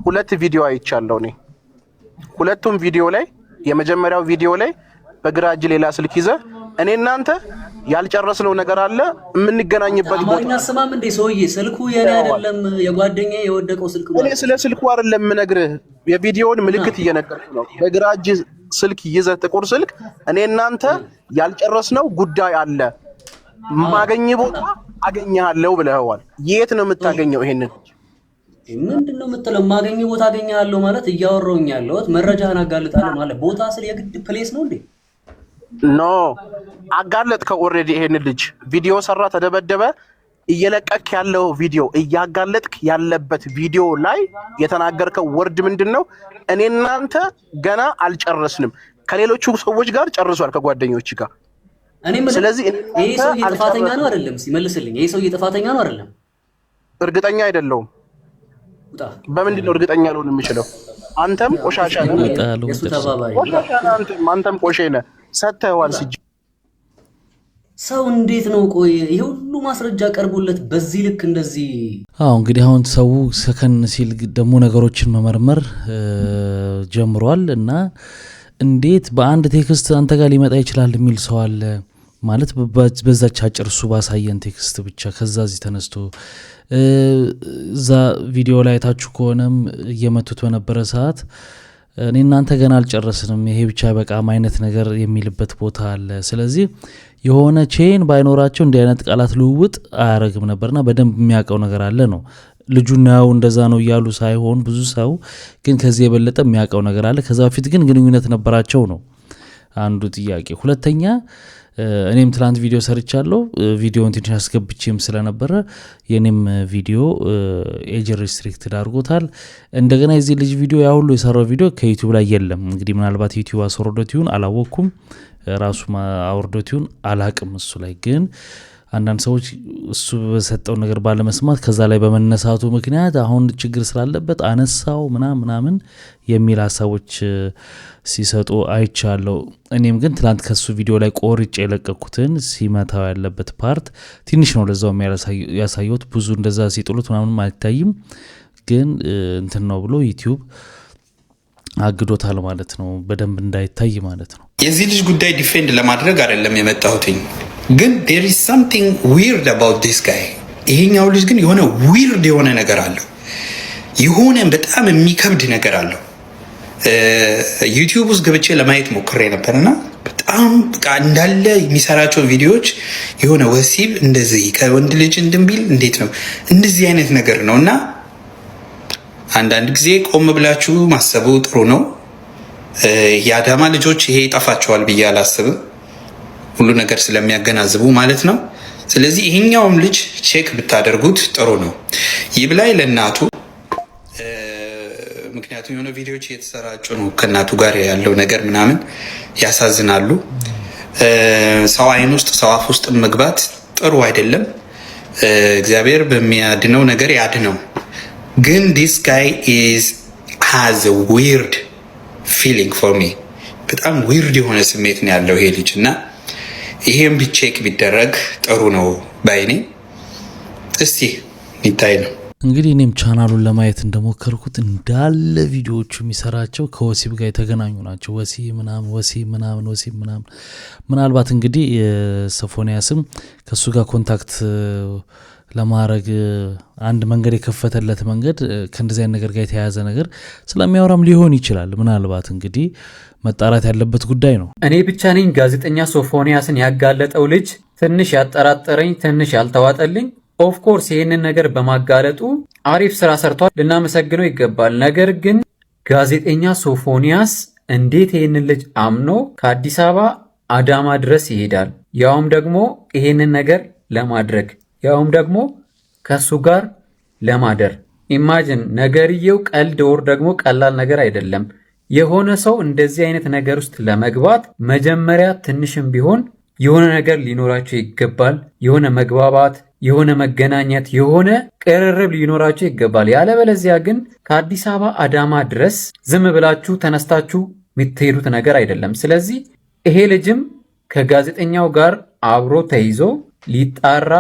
Speaker 16: ሁለት ቪዲዮ አይቻለሁ እኔ። ሁለቱም ቪዲዮ ላይ የመጀመሪያው ቪዲዮ ላይ በግራ እጅ ሌላ ስልክ ይዘህ እኔ እናንተ ያልጨረስነው ነገር አለ የምንገናኝበት ቦታ።
Speaker 12: አማርኛ አሰማም እንዴ ሰውዬ? ስልኩ የኔ አይደለም የጓደኛዬ የወደቀው ስልክ ነው።
Speaker 16: እኔ ስለ ስልኩ አይደለም የምነግርህ፣ የቪዲዮውን ምልክት እየነገርኩህ ነው። በግራ እጅ ስልክ ይዘህ ጥቁር ስልክ እኔ እናንተ ያልጨረስነው ጉዳይ አለ ማገኝ ቦታ አገኘሃለሁ ብለኸዋል። የት ነው የምታገኘው? ይሄንን
Speaker 12: ምንድነው የምትለው? ማገኝ ቦታ አገኘሃለሁ ማለት እያወራሁኝ ያለሁት መረጃህን አጋልጣለሁ ማለት ቦታ ስለ የግድ ፕሌስ ነው እንዴ?
Speaker 16: ኖ አጋለጥከው ኦልሬዲ። ይሄንን ልጅ ቪዲዮ ሰራ፣ ተደበደበ። እየለቀክ ያለው ቪዲዮ እያጋለጥክ ያለበት ቪዲዮ ላይ የተናገርከው ወርድ ምንድነው? እኔ እናንተ ገና አልጨረስንም፣ ከሌሎቹ ሰዎች ጋር ጨርሷል፣ ከጓደኞች ጋር። ስለዚህ
Speaker 12: ይሄ ሰው ጥፋተኛ ነው አይደለም? ሲመልስልኝ ይሄ ሰው ጥፋተኛ ነው አይደለም?
Speaker 16: እርግጠኛ አይደለሁም። በምንድን ነው እርግጠኛ ልሆን የምችለው? አንተም ቆሻሻ ነህ፣
Speaker 12: የሱ ተባባሪ
Speaker 16: አንተም ቆሼ ነህ። ሰተዋል ሲጅ
Speaker 12: ሰው እንዴት ነው? ቆይ ይሄ ሁሉ ማስረጃ ቀርቦለት በዚህ ልክ እንደዚህ?
Speaker 3: አዎ እንግዲህ አሁን ሰው ሰከን ሲል ደግሞ ነገሮችን መመርመር ጀምሯል። እና እንዴት በአንድ ቴክስት አንተ ጋር ሊመጣ ይችላል የሚል ሰው አለ ማለት በዛች አጭር እሱ ባሳየን ቴክስት ብቻ ከዛ እዚህ ተነስቶ እዛ ቪዲዮ ላይ ታችሁ ከሆነም እየመቱት በነበረ ሰዓት እኔ እናንተ ገና አልጨረስንም ይሄ ብቻ በቃም አይነት ነገር የሚልበት ቦታ አለ። ስለዚህ የሆነ ቼን ባይኖራቸው እንዲህ አይነት ቃላት ልውውጥ አያረግም ነበርና በደንብ የሚያውቀው ነገር አለ ነው። ልጁ ነው እንደዛ ነው እያሉ ሳይሆን ብዙ ሰው ግን ከዚህ የበለጠ የሚያውቀው ነገር አለ። ከዛ በፊት ግን ግንኙነት ነበራቸው ነው አንዱ ጥያቄ። ሁለተኛ እኔም ትላንት ቪዲዮ ሰርቻለሁ። ቪዲዮውን ትንሽ አስገብቼም ስለነበረ የኔም ቪዲዮ ኤጅ ሪስትሪክትድ አድርጎታል። እንደገና የዚህ ልጅ ቪዲዮ ያ ሁሉ የሰራው ቪዲዮ ከዩቲዩብ ላይ የለም። እንግዲህ ምናልባት ዩቲዩብ አስወርዶት ይሁን አላወቅኩም፣ ራሱ አውርዶት ይሁን አላቅም። እሱ ላይ ግን አንዳንድ ሰዎች እሱ በሰጠው ነገር ባለመስማት ከዛ ላይ በመነሳቱ ምክንያት አሁን ችግር ስላለበት አነሳው ምናምን የሚል ሀሳቦች ሲሰጡ አይቻለሁ። እኔም ግን ትላንት ከሱ ቪዲዮ ላይ ቆርጬ የለቀኩትን ሲመታው ያለበት ፓርት ትንሽ ነው ለዛው ያሳየሁት። ብዙ እንደዛ ሲጥሉት ምናምን አይታይም፣ ግን እንትን ነው ብሎ ዩቲዩብ አግዶታል ማለት ነው፣ በደንብ እንዳይታይ ማለት ነው።
Speaker 17: የዚህ ልጅ ጉዳይ ዲፌንድ ለማድረግ አይደለም የመጣሁትኝ፣ ግን there is something weird about this guy። ይሄኛው ልጅ ግን የሆነ ዊርድ የሆነ ነገር አለው፣ የሆነ በጣም የሚከብድ ነገር አለው። ዩቲዩብ ውስጥ ገብቼ ለማየት ሞክሬ ነበርና በጣም በቃ እንዳለ የሚሰራቸው ቪዲዮዎች የሆነ ወሲብ እንደዚህ ከወንድ ልጅ እንድንቢል እንዴት ነው እንደዚህ አይነት ነገር ነው። እና አንዳንድ ጊዜ ቆም ብላችሁ ማሰቡ ጥሩ ነው። የአዳማ ልጆች ይሄ ይጠፋቸዋል ብዬ አላስብም፣ ሁሉ ነገር ስለሚያገናዝቡ ማለት ነው። ስለዚህ ይሄኛውም ልጅ ቼክ ብታደርጉት ጥሩ ነው። ይብላኝ ለእናቱ። ምክንያቱም የሆነ ቪዲዮዎች እየተሰራጩ ነው ከእናቱ ጋር ያለው ነገር ምናምን ያሳዝናሉ። ሰው አይን ውስጥ ሰው አፍ ውስጥ መግባት ጥሩ አይደለም። እግዚአብሔር በሚያድነው ነገር ያድነው። ግን this guy has a weird feeling for me። በጣም ዊርድ የሆነ ስሜት ነው ያለው ይሄ ልጅ እና ይሄም ቢቼክ ቢደረግ ጥሩ ነው ባይኔ። እስቲ ይታይ ነው።
Speaker 3: እንግዲህ እኔም ቻናሉን ለማየት እንደሞከርኩት እንዳለ ቪዲዮዎቹ የሚሰራቸው ከወሲብ ጋር የተገናኙ ናቸው። ወሲብ ምናምን ምናልባት እንግዲህ ሶፎንያስም ከሱ ጋር ኮንታክት ለማድረግ አንድ መንገድ የከፈተለት መንገድ ከእንደዚህ አይነት ነገር ጋር የተያያዘ ነገር ስለሚያወራም ሊሆን ይችላል። ምናልባት እንግዲህ መጣራት ያለበት ጉዳይ ነው።
Speaker 18: እኔ ብቻ ነኝ ጋዜጠኛ ሶፎንያስን ያጋለጠው ልጅ ትንሽ ያጠራጠረኝ፣ ትንሽ ያልተዋጠልኝ። ኦፍ ኮርስ ይህንን ነገር በማጋለጡ አሪፍ ስራ ሰርቷል፣ ልናመሰግነው ይገባል። ነገር ግን ጋዜጠኛ ሶፎንያስ እንዴት ይህንን ልጅ አምኖ ከአዲስ አበባ አዳማ ድረስ ይሄዳል? ያውም ደግሞ ይህንን ነገር ለማድረግ ያውም ደግሞ ከሱ ጋር ለማደር። ኢማጂን ነገርየው ቀልድ ወር ደግሞ ቀላል ነገር አይደለም። የሆነ ሰው እንደዚህ አይነት ነገር ውስጥ ለመግባት መጀመሪያ ትንሽም ቢሆን የሆነ ነገር ሊኖራቸው ይገባል። የሆነ መግባባት፣ የሆነ መገናኘት፣ የሆነ ቅርርብ ሊኖራቸው ይገባል። ያለበለዚያ ግን ከአዲስ አበባ አዳማ ድረስ ዝም ብላችሁ ተነስታችሁ የምትሄዱት ነገር አይደለም። ስለዚህ ይሄ ልጅም ከጋዜጠኛው ጋር አብሮ ተይዞ ሊጣራ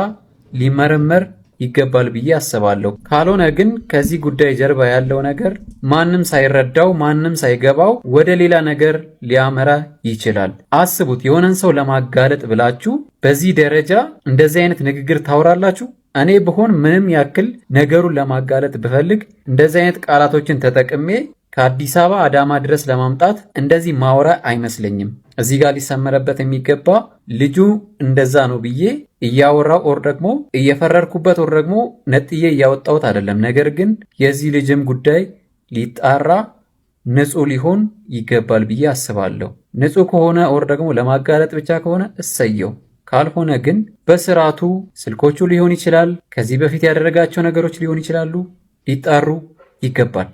Speaker 18: ሊመረመር ይገባል ብዬ አስባለሁ። ካልሆነ ግን ከዚህ ጉዳይ ጀርባ ያለው ነገር ማንም ሳይረዳው ማንም ሳይገባው ወደ ሌላ ነገር ሊያመራ ይችላል። አስቡት፣ የሆነን ሰው ለማጋለጥ ብላችሁ በዚህ ደረጃ እንደዚህ አይነት ንግግር ታወራላችሁ። እኔ ብሆን ምንም ያክል ነገሩን ለማጋለጥ ብፈልግ እንደዚህ አይነት ቃላቶችን ተጠቅሜ ከአዲስ አበባ አዳማ ድረስ ለማምጣት እንደዚህ ማውራ አይመስለኝም። እዚህ ጋር ሊሰመረበት የሚገባ ልጁ እንደዛ ነው ብዬ እያወራው ኦር ደግሞ እየፈረርኩበት ኦር ደግሞ ነጥዬ እያወጣሁት አይደለም። ነገር ግን የዚህ ልጅም ጉዳይ ሊጣራ ንጹህ ሊሆን ይገባል ብዬ አስባለሁ። ንጹህ ከሆነ ኦር ደግሞ ለማጋለጥ ብቻ ከሆነ እሰየው። ካልሆነ ግን በስርዓቱ ስልኮቹ ሊሆን ይችላል፣ ከዚህ በፊት ያደረጋቸው ነገሮች ሊሆን ይችላሉ፣ ሊጣሩ ይገባል።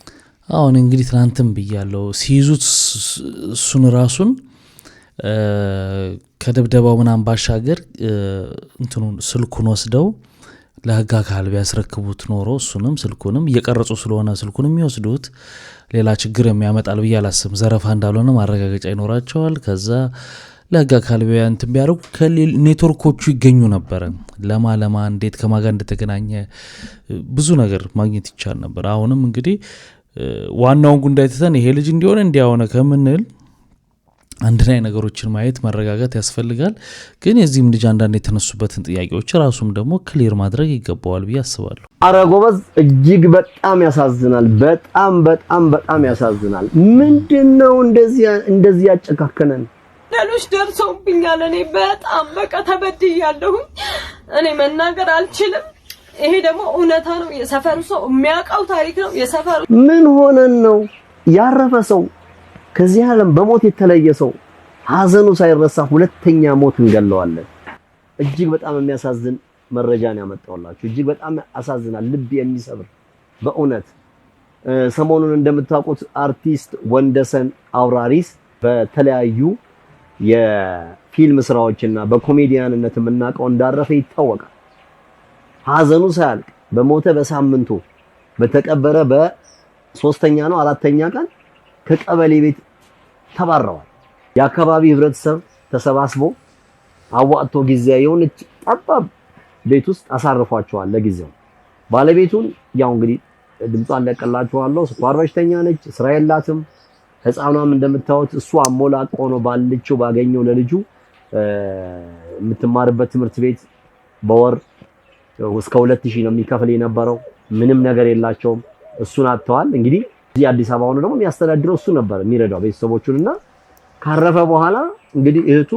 Speaker 3: አሁን እንግዲህ ትናንትም ብያለሁ፣ ሲይዙት እሱን ራሱን ከደብደባው ምናምን ባሻገር እንትኑን ስልኩን ወስደው ለህግ አካል ቢያስረክቡት ኖሮ እሱንም ስልኩንም እየቀረጹ ስለሆነ ስልኩንም የሚወስዱት ሌላ ችግር የሚያመጣል ብዬ አላስብም። ዘረፋ እንዳልሆነ ማረጋገጫ ይኖራቸዋል። ከዛ ለህግ አካል እንትን ቢያደርጉ ኔትወርኮቹ ይገኙ ነበረ። ለማ እንዴት ከማጋ እንደተገናኘ ብዙ ነገር ማግኘት ይቻል ነበር። አሁንም እንግዲህ ዋናውን ጉዳይ ትተን ይሄ ልጅ እንዲሆነ እንዲያሆነ ከምንል አንድ ላይ ነገሮችን ማየት መረጋጋት ያስፈልጋል። ግን የዚህም ልጅ አንዳንድ የተነሱበትን ጥያቄዎች ራሱም ደግሞ ክሊር ማድረግ ይገባዋል ብዬ አስባለሁ።
Speaker 19: አረ ጎበዝ፣ እጅግ በጣም ያሳዝናል። በጣም ያሳዝናል። ምንድነው እንደዚህ ያጨካከነን?
Speaker 20: ሌሎች ደርሰውብኛል። እኔ በጣም በቃ ተበድያለሁ። እኔ መናገር አልችልም። ይሄ ደግሞ እውነታ ነው። የሰፈሩ ሰው የሚያውቀው ታሪክ ነው። የሰፈሩ
Speaker 19: ምን ሆነን ነው ያረፈ ሰው ከዚህ ዓለም በሞት የተለየ ሰው ሀዘኑ ሳይረሳ ሁለተኛ ሞት እንገለዋለን። እጅግ በጣም የሚያሳዝን መረጃን ያመጣውላችሁ። እጅግ በጣም ያሳዝናል፣ ልብ የሚሰብር በእውነት። ሰሞኑን እንደምታውቁት አርቲስት ወንደሰን አውራሪስ በተለያዩ የፊልም ስራዎችና በኮሜዲያንነት የምናውቀው እንዳረፈ ይታወቃል። ሀዘኑ ሳያልቅ በሞተ በሳምንቱ በተቀበረ በ3ኛ ነው 4ኛ ቀን ከቀበሌ ቤት ተባረዋል። የአካባቢ ህብረተሰብ ተሰባስቦ አዋጥቶ ጊዜያዊ የሆነች ጠባብ ቤት ውስጥ አሳርፏቸዋል ለጊዜው። ባለቤቱን ያው እንግዲህ ድምጿን ለቀላችኋለሁ፣ ስኳር በሽተኛ ነች፣ ስራ የላትም። ህፃኗም እንደምታዩት እሱ አሞላቆ ነው ባልችው ባገኘው ለልጁ የምትማርበት ትምህርት ቤት በወር እስከ 2000 ነው የሚከፍል የነበረው። ምንም ነገር የላቸውም። እሱን አጥተዋል። እንግዲህ እዚህ አዲስ አበባ ሆኖ ደግሞ የሚያስተዳድረው እሱ ነበር የሚረዳው ቤተሰቦቹንና ካረፈ በኋላ እንግዲህ እህቱ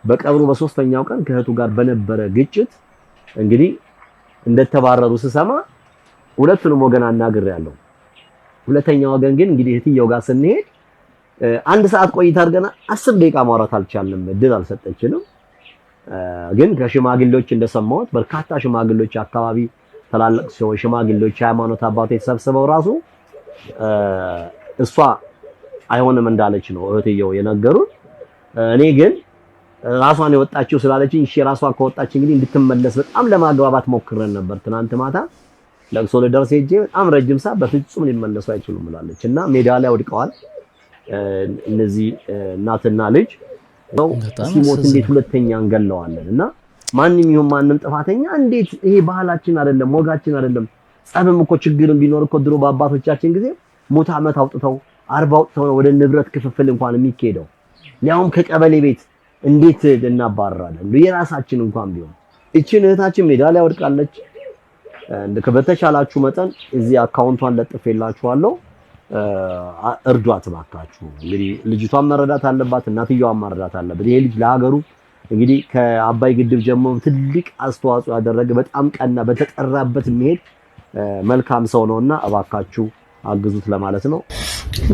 Speaker 19: በቀብሩ በ3ኛው ቀን ከእህቱ ጋር በነበረ ግጭት እንግዲህ እንደተባረሩ ስሰማ ሁለቱንም ወገን አናግሬያለሁ። ሁለተኛው ወገን ግን እንግዲህ እህትየው ጋር ስንሄድ 1 ሰዓት ቆይታ አድርገና 10 ደቂቃ ማውራት አልቻልንም፣ እድል አልሰጠችንም። ግን ከሽማግሌዎች እንደሰማሁት በርካታ ሽማግሌዎች አካባቢ ተላልቅ ሰዎች ሽማግሌዎች ሃይማኖት አባቶች ተሰብስበው ራሱ እሷ አይሆንም እንዳለች ነው እህትየው የነገሩን። እኔ ግን ራሷን የወጣችው ስላለችኝ እሺ ራሷ ከወጣች እንግዲህ እንድትመለስ በጣም ለማግባባት ሞክረን ነበር። ትናንት ማታ ለቅሶ ልደርስ ሄጄ በጣም ረጅም ሰዓት በፍጹም ሊመለሱ አይችሉም ብላለች እና ሜዳ ላይ ወድቀዋል እነዚህ እናትና ልጅ ነው። ሲሞት እንዴት ሁለተኛ እንገለዋለን? እና ማንም ይሁን ማንም ጥፋተኛ እንዴት ይሄ ባህላችን አይደለም ወጋችን አይደለም ጸብም እኮ ችግርም ቢኖር እኮ ድሮ በአባቶቻችን ጊዜ ሞት ዓመት አውጥተው 40 አውጥተው ነው ወደ ንብረት ክፍፍል እንኳን የሚካሄደው። ያውም ከቀበሌ ቤት እንዴት እናባረራለን? የራሳችን እንኳን ቢሆን እቺን እህታችን ሜዳ ላይ ወድቃለች። በተቻላችሁ መጠን እዚህ አካውንቷን ለጥፌላችኋለሁ፣ እርዷት ባካችሁ። እንግዲህ ልጅቷን መረዳት አለባት፣ እናትየዋን መረዳት አለበት። ይሄ ልጅ ለሀገሩ እንግዲህ ከአባይ ግድብ ጀምሮ ትልቅ አስተዋጽኦ ያደረገ በጣም ቀና በተጠራበት የሚሄድ መልካም ሰው ነውና እባካችሁ አግዙት ለማለት ነው።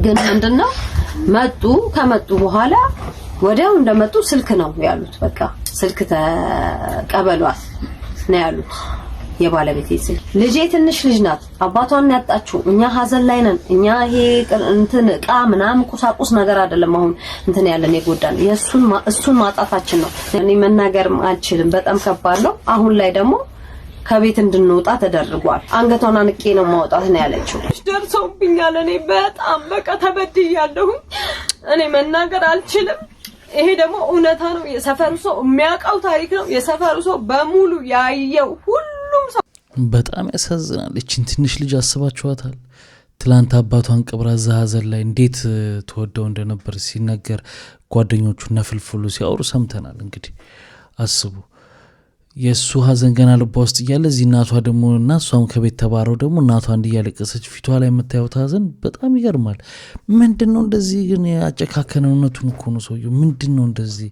Speaker 20: ግን ምንድነው ከመጡ በኋላ ወዲያው እንደመጡ ስልክ ነው ያሉት። በቃ ስልክ ተቀበሏት ነው ያሉት። የባለቤቴ ስልክ ልጄ ትንሽ ልጅ ናት፣ አባቷን ያጣችው፣ እኛ ሀዘን ላይ ነን። እኛ ይሄ እቃ ምናምን ቁሳቁስ ነገር አይደለም አሁን ያለን የጎዳን እሱን ማጣታችን ነው። እኔ መናገር አልችልም፣ በጣም ከባድ ነው። አሁን ላይ ደግሞ ከቤት እንድንወጣ ተደርጓል። አንገቷን አንቄ ነው ማውጣት ነው ያለችው። ደርሰውብኛል። እኔ በጣም በቃ ተበድያለሁ። እኔ መናገር አልችልም። ይሄ ደግሞ እውነታ ነው። የሰፈሩ ሰው የሚያውቀው ታሪክ ነው። የሰፈሩ ሰው በሙሉ ያየው ሁሉም ሰው። በጣም ያሳዝናል። እቺን ትንሽ ልጅ አስባችኋታል? ትላንት አባቷን ቅብራ ዛዘን ላይ እንዴት ተወደው እንደነበር ሲነገር ጓደኞቹ ነፍልፍሉ ሲያወሩ ሰምተናል። እንግዲህ አስቡ፣ የእሱ ሀዘን ገና ልቧ ውስጥ እያለ እዚህ እናቷ ደግሞ እና እሷም ከቤት ተባረው ደግሞ እናቷ እንዲያለቀሰች ፊቷ ላይ የምታዩት ሀዘን በጣም ይገርማል። ምንድን ነው እንደዚህ ግን ያጨካከነ? እውነቱን እኮ ነው ሰውየው። ምንድን ነው እንደዚህ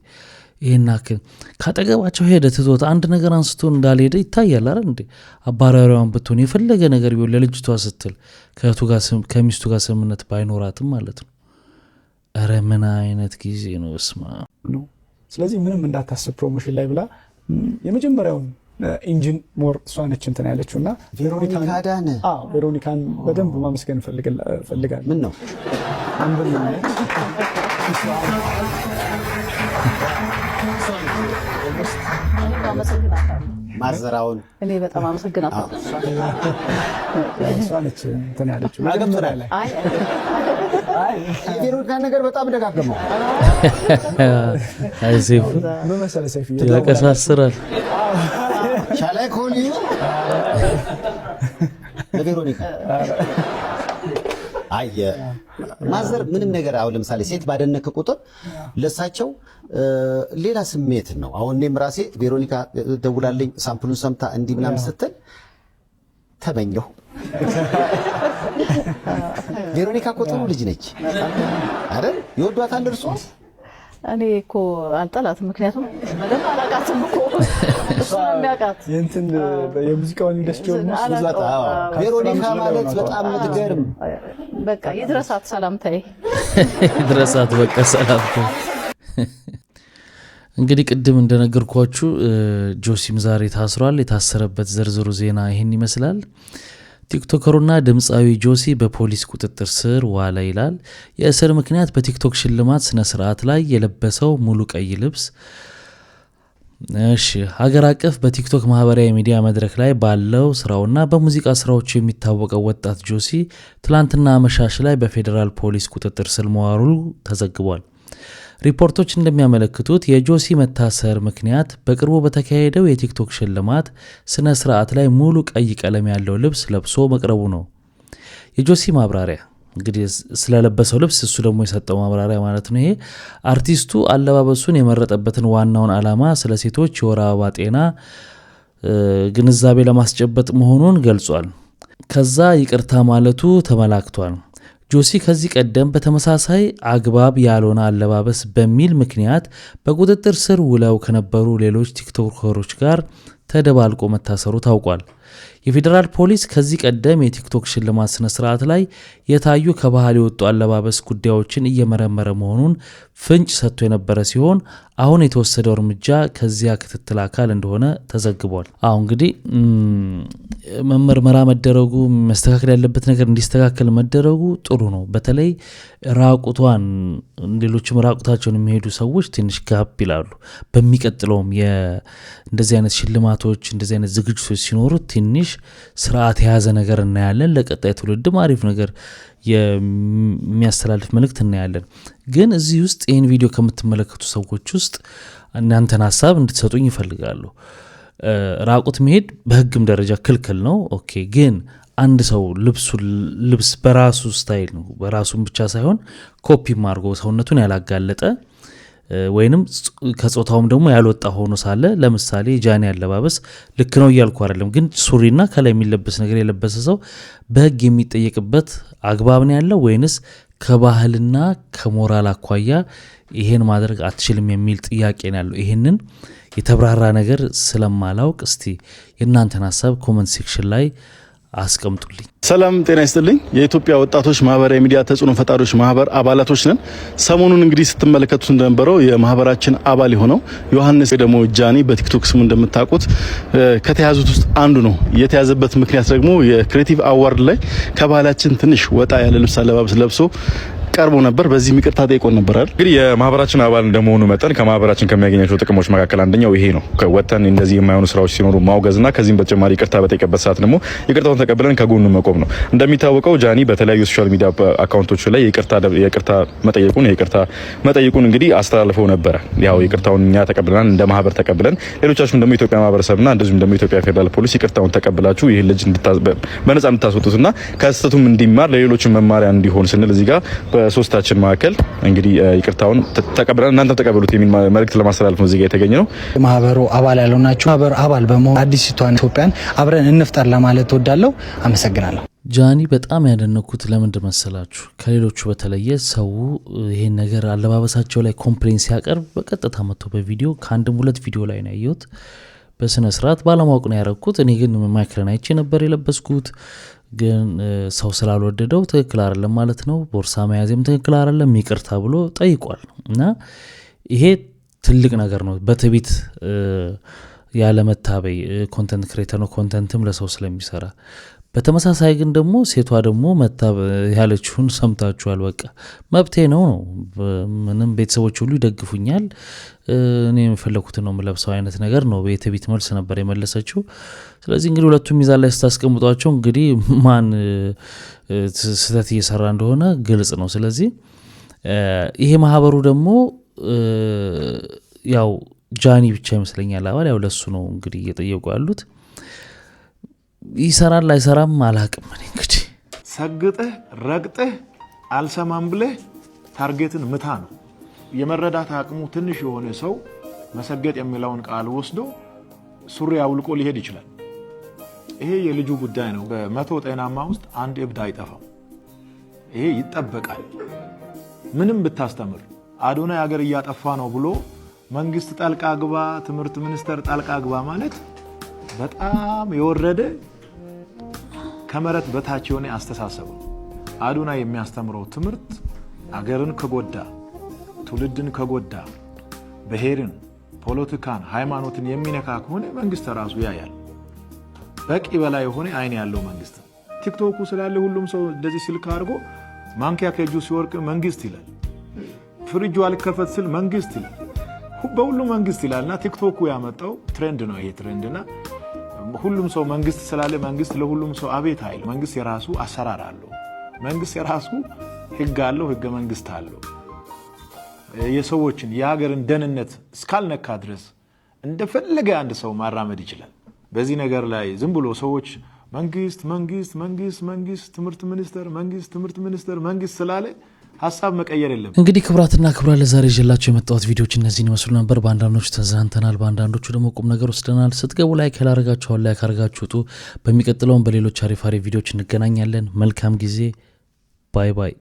Speaker 20: ይሄን አክል ካጠገባቸው ሄደ ትቶት አንድ ነገር አንስቶ እንዳልሄደ ይታያል። አረ እንዴ አባራሪዋን ብትሆን የፈለገ ነገር ቢሆን ለልጅቷ ስትል ከሚስቱ ጋር ስምምነት ባይኖራትም ማለት ነው። አረ ምን አይነት ጊዜ ነው እስማ ነው።
Speaker 21: ስለዚህ ምንም እንዳታስብ ፕሮሞሽን ላይ ብላ የመጀመሪያውን ኢንጂን ሞር እሷ ነች እንትን ያለችው እና ቬሮኒካን በደንብ ማመስገን ፈልጋለሁ። ምን ነው
Speaker 22: ማዘራውን እኔ በጣም አመሰግናለሁ።
Speaker 21: እሷ ነች እንትን ያለችው
Speaker 22: የቬሮኒካን ነገር በጣም ደጋግመው
Speaker 3: አይሴፍ
Speaker 21: ምን መሰለህ ሰይፍ
Speaker 3: ያቀሳስራል።
Speaker 22: ሻላይ ኮኒ ለቬሮኒካ አየ ማዘር ምንም ነገር አሁን ለምሳሌ ሴት ባደነክ ቁጥር ለሳቸው ሌላ ስሜት ነው። አሁን እኔም ራሴ ቬሮኒካ ደውላልኝ ሳምፕሉን ሰምታ እንዲህ ምናምን ስትል ተመኘሁ። ቬሮኒካ እኮ ጥሩ ልጅ ነች አይደል? ይወዷታል እርሶ? እኔ እኮ አልጠላትም፣ ምክንያቱም በደንብ አላውቃትም እኮ እሷ የሚያውቃት
Speaker 21: የእንትን የሙዚቃውን ኢንዱስትሪ
Speaker 22: ብዙት። ቬሮኒካ ማለት በጣም የምትገርም በቃ ይድረሳት ሰላምታዬ፣
Speaker 3: ይድረሳት በቃ ሰላምታዬ። እንግዲህ ቅድም እንደነገርኳችሁ ጆሲም ዛሬ ታስሯል። የታሰረበት ዝርዝሩ ዜና ይህን ይመስላል። ቲክቶከሩና ድምፃዊ ጆሲ በፖሊስ ቁጥጥር ስር ዋለ ይላል። የእስር ምክንያት በቲክቶክ ሽልማት ስነ ስርዓት ላይ የለበሰው ሙሉ ቀይ ልብስ። እሺ ሀገር አቀፍ በቲክቶክ ማህበራዊ ሚዲያ መድረክ ላይ ባለው ስራውና በሙዚቃ ስራዎቹ የሚታወቀው ወጣት ጆሲ ትላንትና አመሻሽ ላይ በፌዴራል ፖሊስ ቁጥጥር ስር መዋሉ ተዘግቧል። ሪፖርቶች እንደሚያመለክቱት የጆሲ መታሰር ምክንያት በቅርቡ በተካሄደው የቲክቶክ ሽልማት ስነ ስርዓት ላይ ሙሉ ቀይ ቀለም ያለው ልብስ ለብሶ መቅረቡ ነው። የጆሲ ማብራሪያ እንግዲህ ስለለበሰው ልብስ እሱ ደግሞ የሰጠው ማብራሪያ ማለት ነው። ይሄ አርቲስቱ አለባበሱን የመረጠበትን ዋናውን ዓላማ ስለ ሴቶች የወር አበባ ጤና ግንዛቤ ለማስጨበጥ መሆኑን ገልጿል። ከዛ ይቅርታ ማለቱ ተመላክቷል። ጆሲ ከዚህ ቀደም በተመሳሳይ አግባብ ያልሆነ አለባበስ በሚል ምክንያት በቁጥጥር ስር ውለው ከነበሩ ሌሎች ቲክቶከሮች ጋር ተደባልቆ መታሰሩ ታውቋል። የፌዴራል ፖሊስ ከዚህ ቀደም የቲክቶክ ሽልማት ስነ ስርዓት ላይ የታዩ ከባህል የወጡ አለባበስ ጉዳዮችን እየመረመረ መሆኑን ፍንጭ ሰጥቶ የነበረ ሲሆን አሁን የተወሰደው እርምጃ ከዚያ ክትትል አካል እንደሆነ ተዘግቧል። አሁን እንግዲህ መመርመራ መደረጉ መስተካከል ያለበት ነገር እንዲስተካከል መደረጉ ጥሩ ነው። በተለይ ራቁቷን ሌሎችም ራቁታቸውን የሚሄዱ ሰዎች ትንሽ ጋብ ይላሉ። በሚቀጥለውም እንደዚህ አይነት ሽልማቶች እንደዚህ አይነት ዝግጅቶች ሲኖሩ ትንሽ ስርዓት የያዘ ነገር እናያለን። ለቀጣይ ትውልድም አሪፍ ነገር የሚያስተላልፍ መልእክት እናያለን። ግን እዚህ ውስጥ ይህን ቪዲዮ ከምትመለከቱ ሰዎች ውስጥ እናንተን ሀሳብ እንድትሰጡኝ ይፈልጋሉ። ራቁት መሄድ በህግም ደረጃ ክልክል ነው። ኦኬ፣ ግን አንድ ሰው ልብስ በራሱ ስታይል ነው በራሱን ብቻ ሳይሆን ኮፒም አድርጎ ሰውነቱን ያላጋለጠ ወይንም ከጾታውም ደግሞ ያልወጣ ሆኖ ሳለ ለምሳሌ ጃኒ አለባበስ ልክ ነው እያልኩ አይደለም፣ ግን ሱሪና ከላይ የሚለበስ ነገር የለበሰ ሰው በህግ የሚጠየቅበት አግባብ ነው ያለው ወይንስ ከባህልና ከሞራል አኳያ ይሄን ማድረግ አትችልም የሚል ጥያቄ ነው ያለው። ይሄንን የተብራራ ነገር ስለማላውቅ እስቲ የእናንተን ሀሳብ ኮሜንት ሴክሽን ላይ አስቀምጡልኝ።
Speaker 1: ሰላም ጤና ይስጥልኝ። የኢትዮጵያ ወጣቶች ማህበራዊ ሚዲያ ተጽዕኖ ፈጣሪዎች ማህበር አባላቶች ነን። ሰሞኑን እንግዲህ ስትመለከቱት እንደነበረው የማህበራችን አባል የሆነው ዮሐንስ ደግሞ ጃኒ በቲክቶክ ስሙ እንደምታውቁት ከተያዙት ውስጥ አንዱ ነው። የተያዘበት ምክንያት ደግሞ የክሬቲቭ አዋርድ ላይ ከባህላችን ትንሽ ወጣ ያለ ልብስ አለባበስ ለብሶ ቀርቦ ነበር። በዚህ ይቅርታ ጠይቆን ነበር አይደል?
Speaker 6: እንግዲህ የማህበራችን አባል እንደመሆኑ መጠን ከማህበራችን ከሚያገኛቸው ጥቅሞች መካከል አንደኛው ይሄ ነው። ከወተን እንደዚህ የማይሆኑ ስራዎች ሲኖሩ ማውገዝና ከዚህም በተጨማሪ ይቅርታ በጠይቀበት ሰዓት ደግሞ ይቅርታውን ተቀብለን ከጎኑ መቆም ነው። እንደሚታወቀው ጃኒ በተለያዩ ሶሻል ሚዲያ አካውንቶች ላይ ይቅርታ መጠየቁን እንግዲህ አስተላልፈው ነበረ። ያው ይቅርታውን እኛ ተቀብለናል፣ እንደ ማህበር ተቀብለን፣ ሌሎቻችሁም ደግሞ ኢትዮጵያ ማህበረሰብና እንደዚሁም ደግሞ ኢትዮጵያ ፌደራል ፖሊስ ይቅርታውን ተቀብላችሁ ይህ ልጅ በነጻ እንድታስወጡትና ከስተቱም እንዲማር ለሌሎችም መማሪያ እንዲሆን ስንል እዚህ ጋር በሶስታችን መካከል እንግዲህ ይቅርታውን ተቀብለን እናንተ ተቀበሉት የሚል መልእክት ለማስተላለፍ ነው እዚህ ጋር የተገኘ ነው።
Speaker 2: ማህበሩ አባል ያልሆናችሁ ማህበሩ አባል በመሆን አዲስቷን ኢትዮጵያን አብረን እንፍጠር ለማለት እወዳለሁ። አመሰግናለሁ።
Speaker 3: ጃኒ በጣም ያደነኩት ለምንድን መሰላችሁ? ከሌሎቹ በተለየ ሰው ይሄን ነገር አለባበሳቸው ላይ ኮምፕሌን ሲያቀርብ በቀጥታ መጥቶ በቪዲዮ ከአንድም ሁለት ቪዲዮ ላይ ነው ያየሁት። በስነ ስርዓት ባለማወቅ ነው ያረኩት። እኔ ግን ማይክረን አይቼ ነበር የለበስኩት። ግን ሰው ስላልወደደው ትክክል አይደለም ማለት ነው። ቦርሳ መያዝም ትክክል አይደለም ይቅርታ ብሎ ጠይቋል። እና ይሄ ትልቅ ነገር ነው። በትዕቢት ያለ መታበይ ኮንተንት ክሬተር ነው፣ ኮንተንትም ለሰው ስለሚሰራ። በተመሳሳይ ግን ደግሞ ሴቷ ደግሞ ያለችውን ሰምታችኋል። በቃ መብቴ ነው። ምንም ቤተሰቦች ሁሉ ይደግፉኛል፣ እኔ የፈለኩትን ነው የምለብሰው አይነት ነገር ነው። በትዕቢት መልስ ነበር የመለሰችው። ስለዚህ እንግዲህ ሁለቱም ሚዛን ላይ ስታስቀምጧቸው እንግዲህ ማን ስህተት እየሰራ እንደሆነ ግልጽ ነው። ስለዚህ ይሄ ማህበሩ ደግሞ ያው ጃኒ ብቻ ይመስለኛል አባል፣ ያው ለሱ ነው እንግዲህ እየጠየቁ ያሉት። ይሰራል አይሰራም አላቅም። እኔ እንግዲህ
Speaker 23: ሰግጠህ ረግጠህ አልሰማም ብለህ ታርጌትን ምታ ነው። የመረዳት አቅሙ ትንሽ የሆነ ሰው መሰገጥ የሚለውን ቃል ወስዶ ሱሪ አውልቆ ሊሄድ ይችላል። ይሄ የልጁ ጉዳይ ነው። በመቶ ጤናማ ውስጥ አንድ እብድ አይጠፋም። ይሄ ይጠበቃል። ምንም ብታስተምር አዶናይ ሀገር እያጠፋ ነው ብሎ መንግስት ጣልቃ ግባ፣ ትምህርት ሚኒስቴር ጣልቃ ግባ ማለት በጣም የወረደ ከመሬት በታች የሆነ አስተሳሰብ። አዶናይ የሚያስተምረው ትምህርት አገርን ከጎዳ፣ ትውልድን ከጎዳ፣ ብሔርን፣ ፖለቲካን፣ ሃይማኖትን የሚነካ ከሆነ መንግስት ራሱ ያያል። በቂ በላይ የሆነ አይን ያለው መንግስት። ቲክቶኩ ስላለ ሁሉም ሰው እንደዚህ ስልክ አድርጎ ማንኪያ ከእጁ ሲወርቅ መንግስት ይላል፣ ፍሪጁ አልከፈት ስል መንግስት ይላል፣ በሁሉ መንግስት ይላልና ቲክቶኩ ያመጣው ትሬንድ ነው። ይሄ ትሬንድና ሁሉም ሰው መንግስት ስላለ መንግስት ለሁሉም ሰው አቤት አይል። መንግስት የራሱ አሰራር አለው። መንግስት የራሱ ህግ አለው፣ ህገ መንግስት አለው። የሰዎችን የሀገርን ደህንነት እስካልነካ ድረስ እንደፈለገ አንድ ሰው ማራመድ ይችላል። በዚህ ነገር ላይ ዝም ብሎ ሰዎች መንግስት ትምህርት ሚኒስቴር ስላለ ሀሳብ መቀየር የለም።
Speaker 3: እንግዲህ ክብራትና ክብራት ለዛሬ ይዤላችሁ የመጣሁት ቪዲዮዎች እነዚህን ይመስሉ ነበር። በአንዳንዶቹ ተዝናንተናል፣ በአንዳንዶቹ ደግሞ ቁም ነገር ወስደናል። ስትገቡ ላይክ ያላረጋችኋል፣ ላይክ አርጋችሁ ውጡ። በሚቀጥለውም በሌሎች አሪፍ ቪዲዮዎች እንገናኛለን። መልካም ጊዜ። ባይ ባይ።